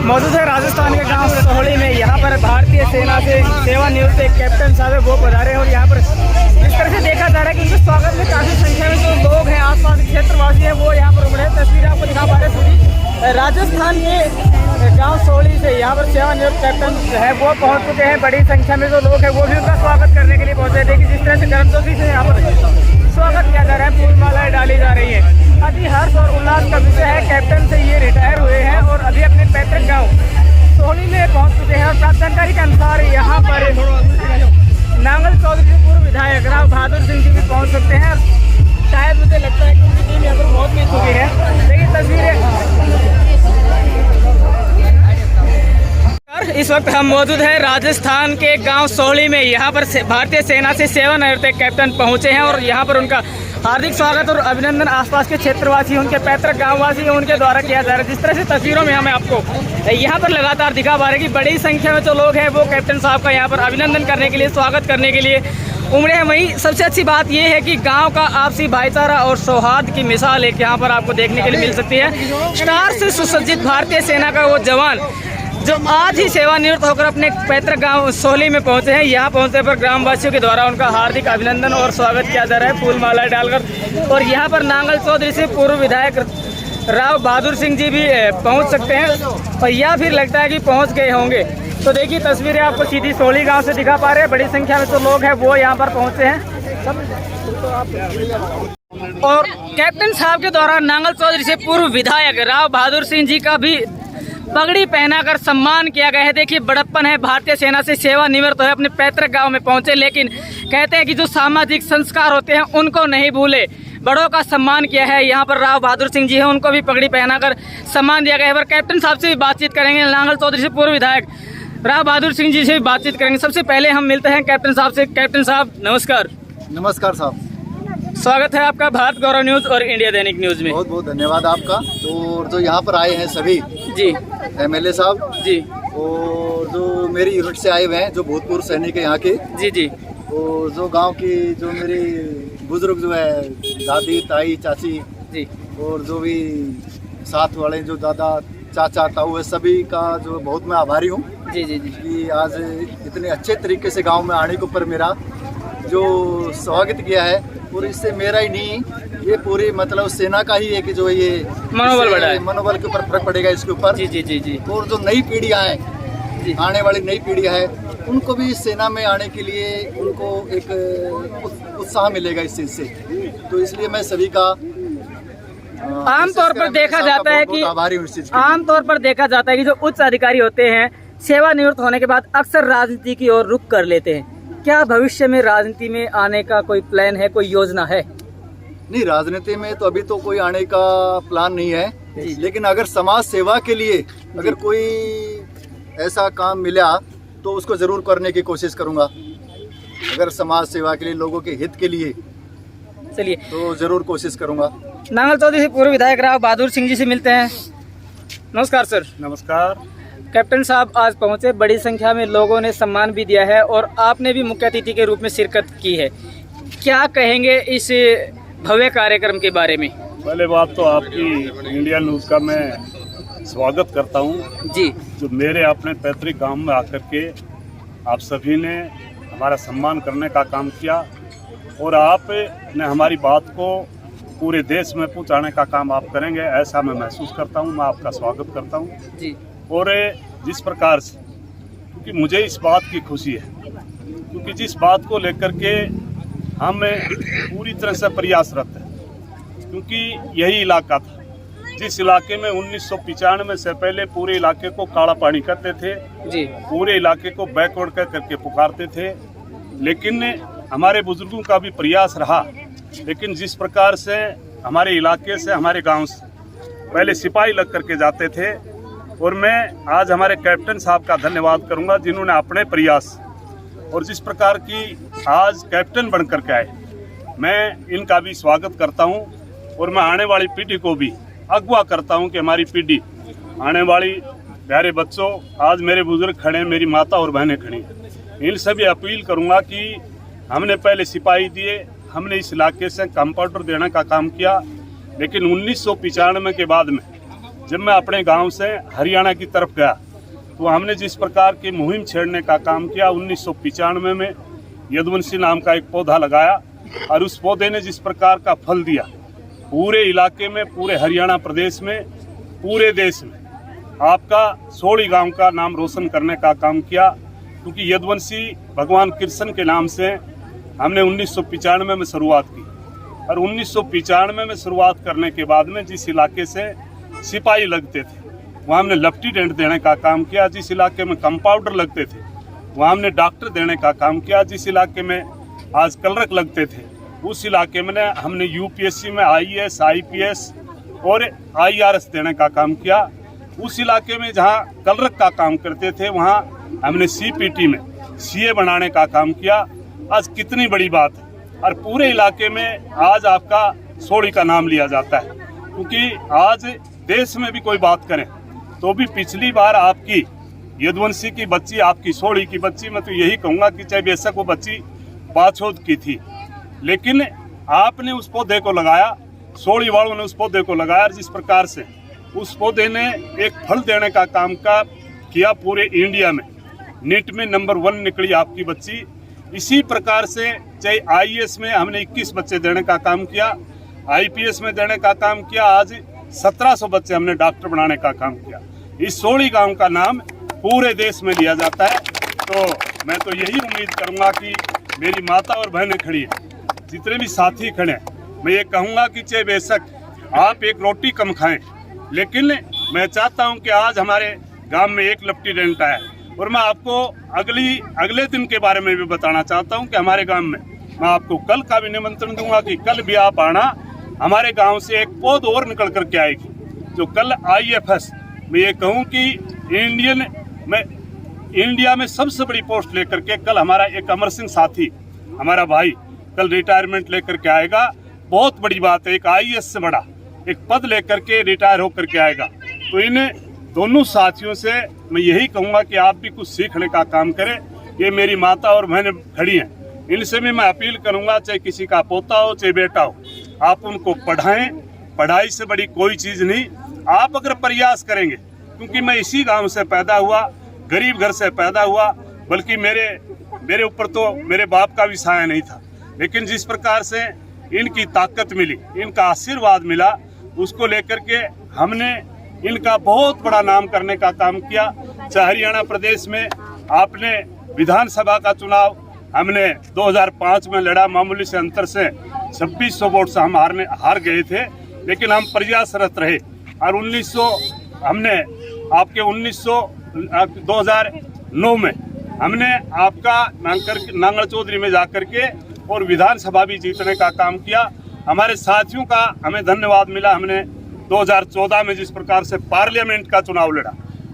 मौजूद है राजस्थान के गांव सोहली में। यहाँ पर भारतीय सेना से सेवानिवृत्त एक कैप्टन साहब है, वो पधारे हैं और यहाँ पर इस तरह से देखा जा रहा है कि उनके स्वागत में काफी संख्या में जो लोग हैं, आसपास के क्षेत्रवासी हैं, वो यहाँ पर उमड़े। तस्वीरें आपको दिखा पा रहे हैं राजस्थान के गाँव सोहली से। यहाँ पर सेवानिवृत्त कैप्टन है वो पहुँच चुके हैं। बड़ी संख्या में जो लोग हैं वो भी उनका स्वागत करने के लिए पहुँचे। देखिए जिस तरह से गर्मजोशी से यहाँ पर स्वागत किया जा रहा है, फूल मालाएं डाली जा रही है। अति हर्ष और उल्लास का विषय है। कैप्टन से ये रिटायर हुए हैं और अभी अपने पैतृक गांव सोहली में पहुंच चुके हैं। और प्राप्त जानकारी के अनुसार यहाँ पर नांगल चौधरी से पूर्व विधायक राव बहादुर सिंह जी भी पहुंच सकते हैं। शायद मुझे लगता है कि उनकी टीम यहाँ पर बहुत मिल चुकी है। देखिए तस्वीरें। इस वक्त हम मौजूद हैं राजस्थान के गांव सोहली में। यहाँ पर भारतीय सेना से सेवानिवृत्त एक कैप्टन पहुंचे हैं और यहाँ पर उनका हार्दिक स्वागत और अभिनंदन आसपास के क्षेत्रवासी, उनके पैतृक गांववासी उनके द्वारा किया जा रहा है। जिस तरह से तस्वीरों में हमें आपको यहाँ पर लगातार दिखा पा रहे हैं कि बड़ी संख्या में जो लोग हैं वो कैप्टन साहब का यहाँ पर अभिनंदन करने के लिए, स्वागत करने के लिए उमड़े हैं। वहीं सबसे अच्छी बात यह है कि गांव का आपसी भाईचारा और सौहार्द की मिसाल एक यहाँ पर आपको देखने के लिए मिल सकती है। स्टार से सुसज्जित भारतीय सेना का वो जवान जो आज ही सेवानिवृत्त होकर अपने पैतृक गांव सोहली में पहुंचे हैं। यहाँ पहुंचने पर ग्रामवासियों के द्वारा उनका हार्दिक अभिनंदन और स्वागत किया जा रहा है फूल माला डालकर। और यहाँ पर नांगल चौधरी से पूर्व विधायक राव बहादुर सिंह जी भी पहुंच सकते हैं और या फिर लगता है कि पहुंच गए होंगे। तो देखिए तस्वीरें आपको सीधी सोहली गाँव से दिखा पा रहे हैं। बड़ी संख्या में जो लोग हैं वो यहाँ पर पहुँचे हैं। और कैप्टन साहब के द्वारा नांगल चौधरी से पूर्व विधायक राव बहादुर सिंह जी का भी पगड़ी पहनाकर सम्मान किया गया है। देखिए बड़प्पन है, भारतीय सेना से सेवानिवृत्त है, अपने पैतृक गांव में पहुंचे, लेकिन कहते हैं कि जो सामाजिक संस्कार होते हैं उनको नहीं भूले। बड़ों का सम्मान किया है। यहाँ पर राव बहादुर सिंह जी हैं, उनको भी पगड़ी पहनाकर सम्मान दिया गया है। पर कैप्टन साहब से भी बातचीत करेंगे, नांगल चौधरी से पूर्व विधायक राव बहादुर सिंह जी से भी बातचीत करेंगे। सबसे पहले हम मिलते हैं कैप्टन साहब से। कैप्टन साहब नमस्कार। नमस्कार साहब, स्वागत है आपका भारत गौरव न्यूज और इंडिया दैनिक न्यूज में। बहुत बहुत धन्यवाद आपका। और जो यहाँ पर आए हैं सभी जी एमएलए साहब जी, और जो मेरी यूनिट से आए हुए हैं, जो भूतपूर्व सैनिक है यहाँ के जी जी, और जो गांव की जो मेरी बुजुर्ग जो है दादी ताई चाची जी, और जो भी साथ वाले जो दादा चाचा ताऊ है, सभी का जो बहुत मैं आभारी हूँ जी जी जी, कि आज इतने अच्छे तरीके से गाँव में आने के ऊपर मेरा जो स्वागत किया है। और इससे मेरा ही नहीं, ये पूरी मतलब सेना का ही है कि जो ये मनोबल बढ़ा है, मनोबल के ऊपर फर्क पड़ेगा इसके ऊपर। जी जी जी जी। और जो नई पीढ़ियाँ हैं, आने वाली नई पीढ़ियाँ है, उनको भी सेना में आने के लिए उनको एक उत्साह मिलेगा इस चीज़ से। तो इसलिए मैं सभी का आमतौर पर देखा जाता है कि आमतौर पर देखा जाता है कि जो उच्च अधिकारी होते हैं सेवानिवृत्त होने के बाद अक्सर राजनीति की ओर रुख कर लेते हैं। क्या भविष्य में राजनीति में आने का कोई प्लान है, कोई योजना है? नहीं, राजनीति में तो अभी तो कोई आने का प्लान नहीं है, लेकिन अगर समाज सेवा के लिए अगर कोई ऐसा काम मिला तो उसको जरूर करने की कोशिश करूंगा। अगर समाज सेवा के लिए, लोगों के हित के लिए, चलिए तो जरूर कोशिश करूंगा। नांगल चौधरी से पूर्व विधायक राव बहादुर सिंह जी से मिलते हैं। नमस्कार सर। नमस्कार। कैप्टन साहब आज पहुंचे, बड़ी संख्या में लोगों ने सम्मान भी दिया है और आपने भी मुख्य अतिथि के रूप में शिरकत की है। क्या कहेंगे इस भव्य कार्यक्रम के बारे में? पहले बात तो आपकी इंडिया न्यूज़ का मैं स्वागत करता हूं जी, जो मेरे अपने पैतृक गांव में आकर के आप सभी ने हमारा सम्मान करने का काम किया और आपने हमारी बात को पूरे देश में पहुंचाने का काम आप करेंगे, ऐसा मैं महसूस करता हूं। मैं आपका स्वागत करता हूं जी। और जिस प्रकार से, क्योंकि मुझे इस बात की खुशी है, क्योंकि जिस बात को लेकर के हम पूरी तरह से प्रयासरत हैं, क्योंकि यही इलाका था जिस इलाके में 1995 से पहले पूरे इलाके को काला पानी करते थे जी, पूरे इलाके को बैकवर्ड करके पुकारते थे। लेकिन हमारे बुजुर्गों का भी प्रयास रहा, लेकिन जिस प्रकार से हमारे इलाके से, हमारे गांव से पहले सिपाही लग करके जाते थे, और मैं आज हमारे कैप्टन साहब का धन्यवाद करूंगा जिन्होंने अपने प्रयास और जिस प्रकार की आज कैप्टन बन करके आए, मैं इनका भी स्वागत करता हूं। और मैं आने वाली पीढ़ी को भी अगवा करता हूं कि हमारी पीढ़ी, आने वाली प्यारे बच्चों, आज मेरे बुजुर्ग खड़े हैं, मेरी माता और बहनें खड़ी हैं, इन सभी अपील करूंगा कि हमने पहले सिपाही दिए, हमने इस इलाके से कंपाउंडर देने का काम किया, लेकिन 1995 के बाद में जब मैं अपने गांव से हरियाणा की तरफ गया तो हमने जिस प्रकार की मुहिम छेड़ने का काम किया, 1995 में यदुवंशी नाम का एक पौधा लगाया और उस पौधे ने जिस प्रकार का फल दिया, पूरे इलाके में, पूरे हरियाणा प्रदेश में, पूरे देश में आपका सोहली गांव का नाम रोशन करने का काम किया। क्योंकि यदुवंशी भगवान कृष्ण के नाम से हमने 1995 में शुरुआत की और 1995 में शुरुआत करने के बाद में जिस इलाके से सिपाही लगते थे वहाँ हमने लपटी टेंट देने का काम किया। जिस इलाके में कंपाउंडर लगते थे वहाँ हमने डॉक्टर देने का काम किया। जिस इलाके में आज कलरक लगते थे उस इलाके में हमने यूपीएससी में IAS, IPS और IRS देने का काम किया। उस इलाके में जहाँ कलरक का काम करते थे वहाँ हमने CPT में CA बनाने का काम किया। आज कितनी बड़ी बात है और पूरे इलाके में आज आपका सोहली का नाम लिया जाता है। क्योंकि आज देश में भी कोई बात करें तो भी पिछली बार आपकी यदुवंशी की बच्ची, आपकी सोहली की बच्ची, मैं तो यही कहूँगा कि चाहे बेशक वो बच्ची पाछोद की थी, लेकिन आपने उस पौधे को लगाया, सोहली वालों ने उस पौधे को लगाया। जिस प्रकार से उस पौधे ने एक फल देने का काम किया पूरे इंडिया में, नीट में नंबर 1 निकली आपकी बच्ची। इसी प्रकार से चाहे IAS में हमने 21 बच्चे देने का काम किया, IPS में देने का काम किया, आज 1700 बच्चे हमने डॉक्टर बनाने का काम किया। इस सोहली गांव का नाम पूरे देश में लिया जाता है। तो मैं तो यही उम्मीद करूंगा कि मेरी माता और बहनें खड़ी हैं, जितने भी साथी खड़े हैं, मैं ये कहूँगा कि चाहे बेशक आप एक रोटी कम खाएं, लेकिन मैं चाहता हूँ कि आज हमारे गांव में एक लपटी टेंट आया और मैं आपको अगले दिन के बारे में भी बताना चाहता हूं कि हमारे गांव में मैं आपको कल का भी निमंत्रण दूंगा कि कल भी आप आना। हमारे गांव से एक पौध और निकल करके आएगी जो कल IFS, मैं ये कहूं कि इंडिया में सबसे बड़ी पोस्ट लेकर के कल हमारा एक अमर सिंह साथी, हमारा भाई, कल रिटायरमेंट लेकर के आएगा। बहुत बड़ी बात है, एक IAS से बड़ा एक पद लेकर के रिटायर होकर के आएगा। तो इन दोनों साथियों से मैं यही कहूँगा कि आप भी कुछ सीखने का काम करें। ये मेरी माता और बहनें खड़ी हैं, इनसे भी मैं अपील करूँगा, चाहे किसी का पोता हो चाहे बेटा हो, आप उनको पढ़ाएं। पढ़ाई से बड़ी कोई चीज़ नहीं, आप अगर प्रयास करेंगे। क्योंकि मैं इसी गांव से पैदा हुआ, गरीब घर से पैदा हुआ, बल्कि मेरे ऊपर तो मेरे बाप का भी साया नहीं था, लेकिन जिस प्रकार से इनकी ताकत मिली, इनका आशीर्वाद मिला, उसको लेकर के हमने इनका बहुत बड़ा नाम करने का काम किया। चाहे हरियाणा प्रदेश में आपने विधानसभा का चुनाव हमने 2005 में लड़ा, मामूली से अंतर से 2600 वोट से हम हार गए थे, लेकिन हम प्रयासरत रहे और 2009 में हमने आपका नांगल चौधरी में जाकर के और विधानसभा भी जीतने का काम किया। हमारे साथियों का हमें धन्यवाद मिला। हमने 2014 में जिस प्रकार से पार्लियामेंट का चुनाव लड़ा,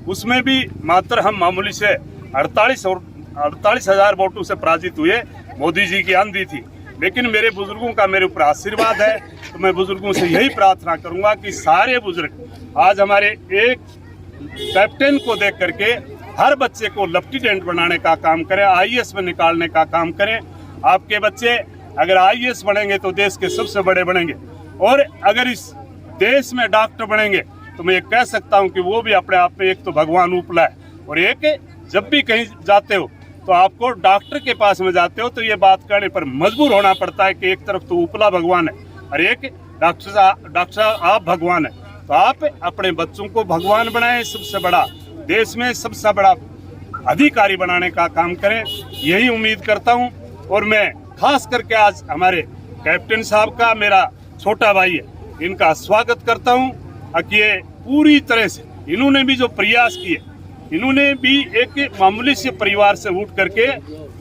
उसमें भी मात्र हम मामूली से 48,000 वोटों से पराजित हुए। मोदी जी की आंधी थी, लेकिन मेरे बुजुर्गों का मेरे ऊपर आशीर्वाद है। तो मैं बुजुर्गों से यही प्रार्थना करूंगा कि सारे बुजुर्ग आज हमारे एक कैप्टन को देख करके हर बच्चे को लपटी टेंट बनाने का काम करें, IAS में निकालने का काम करें। आपके बच्चे अगर IAS बनेंगे तो देश के सबसे बड़े बनेंगे, और अगर इस देश में डॉक्टर बनेंगे तो मैं ये कह सकता हूँ कि वो भी अपने आप में एक तो भगवान उपला है, और एक जब भी कहीं जाते हो तो आपको डॉक्टर के पास में जाते हो तो ये बात करने पर मजबूर होना पड़ता है कि एक तरफ तो उपला भगवान है और एक डॉक्टर साहब आप भगवान है। तो आप अपने बच्चों को भगवान बनाएं, सबसे बड़ा देश में सबसे बड़ा अधिकारी बनाने का काम करें, यही उम्मीद करता हूं। और मैं खास करके आज हमारे कैप्टन साहब का, मेरा छोटा भाई है, इनका स्वागत करता हूं कि ये पूरी तरह से इन्होंने भी जो प्रयास किए, इन्होंने भी एक मामूली से परिवार से उठ करके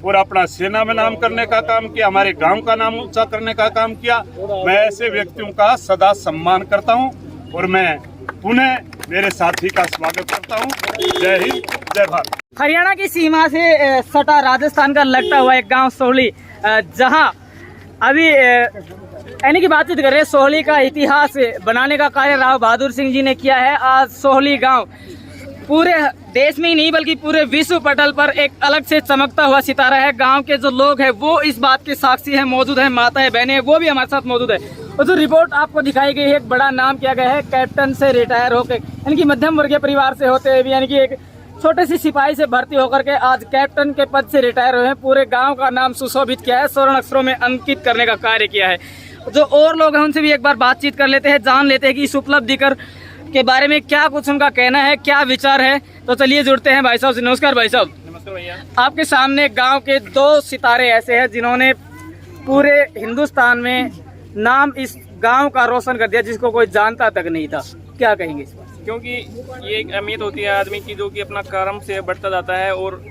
और अपना सेना में नाम करने का काम किया, हमारे गांव का नाम ऊंचा करने का काम किया। मैं ऐसे व्यक्तियों का सदा सम्मान करता हूं और मैं पुनः मेरे साथी का स्वागत करता हूं। जय हिंद, जय भारत। हरियाणा की सीमा से सटा राजस्थान का लगता हुआ एक गांव सोहली, जहां अभी यानी कि बातचीत कर रहे हैं। सोहली का इतिहास बनाने का कार्य राव बहादुर सिंह जी ने किया है। आज सोहली गांव पूरे देश में ही नहीं बल्कि पूरे विश्व पटल पर एक अलग से चमकता हुआ सितारा है। गांव के जो लोग हैं वो इस बात के साक्षी हैं, मौजूद हैं, माताएं बहनें वो भी हमारे साथ मौजूद है। और जो रिपोर्ट आपको दिखाई गई है, एक बड़ा नाम किया गया है कैप्टन से रिटायर होकर, यानी कि मध्यम वर्गीय परिवार से होते हुए भी, यानी कि एक छोटे सी सिपाही से भर्ती होकर के आज कैप्टन के पद से रिटायर हुए हैं। पूरे गांव का नाम सुशोभित किया है, स्वर्ण अक्षरों में अंकित करने का कार्य किया है। जो और लोग हैं उनसे भी एक बार बातचीत कर लेते हैं, जान लेते हैं कि इस उपलब्धि के बारे में क्या कुछ उनका कहना है, क्या विचार है। तो चलिए जुड़ते हैं भाई साहब से। नमस्कार भाई साहब। नमस्ते भैया। आपके सामने गांव के 2 सितारे ऐसे हैं जिन्होंने पूरे हिंदुस्तान में नाम इस गांव का रोशन कर दिया, जिसको कोई जानता तक नहीं था। क्या कहेंगे इस बात? क्योंकि ये एक अहमियत होती है आदमी की, जो कि अपना कर्म से बढ़ता जाता है और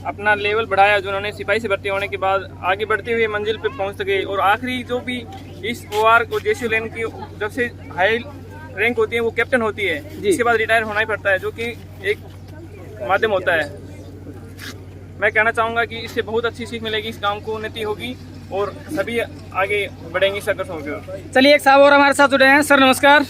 अपना लेवल बढ़ाया, जिन्होंने सिपाही से भर्ती होने के बाद आगे बढ़ते हुए मंजिल पे पहुंच सके। और आखिरी जो भी इस OR को जेसी लेन की जब से हाई रैंक होती है वो कैप्टन होती है, इसके बाद रिटायर होना ही पड़ता है, जो कि एक माध्यम होता है। मैं कहना चाहूँगा कि इससे बहुत अच्छी सीख मिलेगी, इस गाँव को उन्नति होगी और सभी आगे बढ़ेंगे, संघर्ष होगा। चलिए एक साहब और हमारे साथ जुड़े हैं। सर नमस्कार।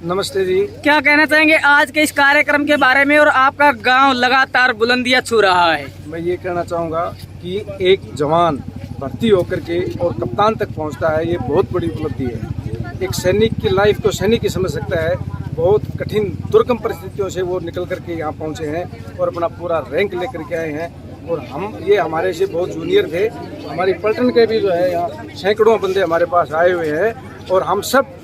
नमस्ते जी। क्या कहना चाहेंगे आज के इस कार्यक्रम के बारे में, और आपका गांव लगातार बुलंदियां छू रहा है? मैं ये कहना चाहूँगा कि एक जवान भर्ती होकर के और कप्तान तक पहुँचता है, ये बहुत बड़ी उपलब्धि है। एक सैनिक की लाइफ को सैनिक ही समझ सकता है। बहुत कठिन दुर्गम परिस्थितियों से वो निकल करके यहाँ पहुँचे हैं और अपना पूरा रैंक लेकर के आए हैं। और ये हमारे से बहुत जूनियर थे। हमारी पलटन के भी जो है यहाँ सैकड़ों बंदे हमारे पास आए हुए हैं और हम सब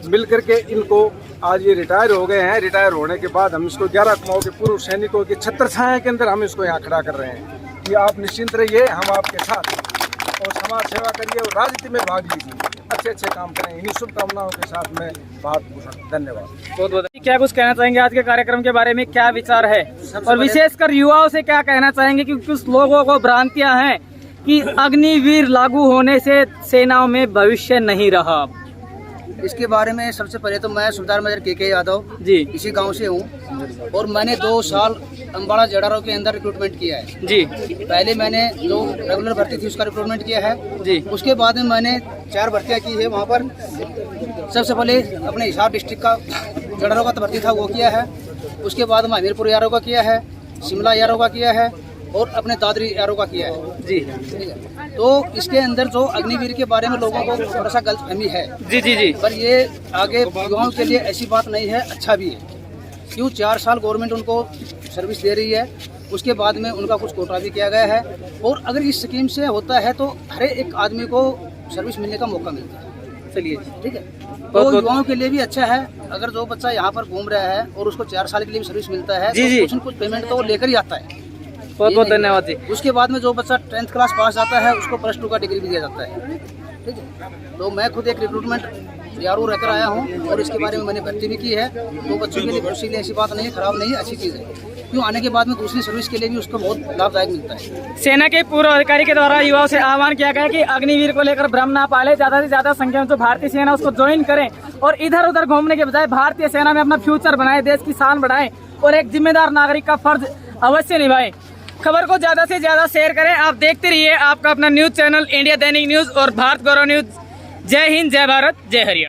मिल करके इनको आज ये रिटायर हो गए हैं। रिटायर होने के बाद हम इसको 11 कुमाऊं के पूर्व सैनिकों की छत्र छाया के अंदर हम इसको यहाँ खड़ा कर रहे हैं कि आप निश्चिंत रहिए, हम आपके साथ, और समाज सेवा करिए और राजनीति में भाग लीजिए, अच्छे अच्छे काम करें। इन्हीं शुभकामनाओं के साथ में धन्यवाद। बहुत बहुत। क्या कुछ कहना चाहेंगे आज के कार्यक्रम के बारे में, क्या विचार है, और विशेषकर युवाओं से क्या कहना चाहेंगे? क्योंकि कुछ लोगों को भ्रांतियां हैं कि अग्निवीर लागू होने से सेनाओं में भविष्य नहीं रहा। इसके बारे में सबसे पहले तो मैं सुबेदार मेजर KK यादव जी इसी गांव से हूँ और मैंने 2 साल अम्बाड़ा जड़ारों के अंदर रिक्रूटमेंट किया है जी। पहले मैंने जो रेगुलर भर्ती थी उसका रिक्रूटमेंट किया है जी। उसके बाद में मैंने 4 भर्तियाँ की है वहाँ पर। सबसे पहले अपने हिसार डिस्ट्रिक्ट का जड़ारों का भर्ती था वो किया है, उसके बाद में हमीरपुर यारों का किया है, शिमला यारों का किया है और अपने दादरी यारों का किया है जी। तो इसके अंदर जो अग्निवीर के बारे में लोगों को थोड़ा सा गलतफहमी है जी जी जी। पर ये आगे युवाओं के लिए ऐसी बात नहीं है, अच्छा भी है। क्यों 4 साल गवर्नमेंट उनको सर्विस दे रही है, उसके बाद में उनका कुछ कोटा भी किया गया है और अगर इस स्कीम से होता है तो हर एक आदमी को सर्विस मिलने का मौका मिलता है। चलिए ठीक है, तो युवाओं के लिए भी अच्छा है। अगर जो बच्चा यहाँ पर घूम रहा है और उसको 4 साल के लिए भी सर्विस मिलता है जी, तो कुछ पेमेंट तो वो लेकर ही आता है। बहुत बहुत धन्यवाद जी। उसके बाद में जो बच्चा 10th क्लास पास आता है उसको +2 का डिग्री भी दिया जाता है। ठीक है, तो मैं खुद एक रिक्रूटमेंट यारू रहकर आया हूँ और इसके बारे में मैंने भर्ती भी की है। तो बच्चों के लिए खुशी ऐसी बात नहीं है, खराब नहीं है, अच्छी चीज़ है। क्यों आने के बाद में दूसरी सर्विस के लिए भी उसको बहुत लाभदायक मिलता है। सेना के पूर्व अधिकारी के द्वारा युवाओं से आह्वान किया गया कि अग्निवीर को लेकर भ्रम ना पाले, ज्यादा से ज्यादा संख्या में जो भारतीय सेना उसको ज्वाइन करें और इधर उधर घूमने के बजाय भारतीय सेना में अपना फ्यूचर बनाए, देश की शान बढ़ाएं और एक जिम्मेदार नागरिक का फर्ज अवश्य निभाएं। खबर को ज्यादा से ज्यादा शेयर करें। आप देखते रहिए आपका अपना न्यूज चैनल इंडिया दैनिक न्यूज और भारत गौरव न्यूज। जय हिंद, जय भारत, जय हरियाणा।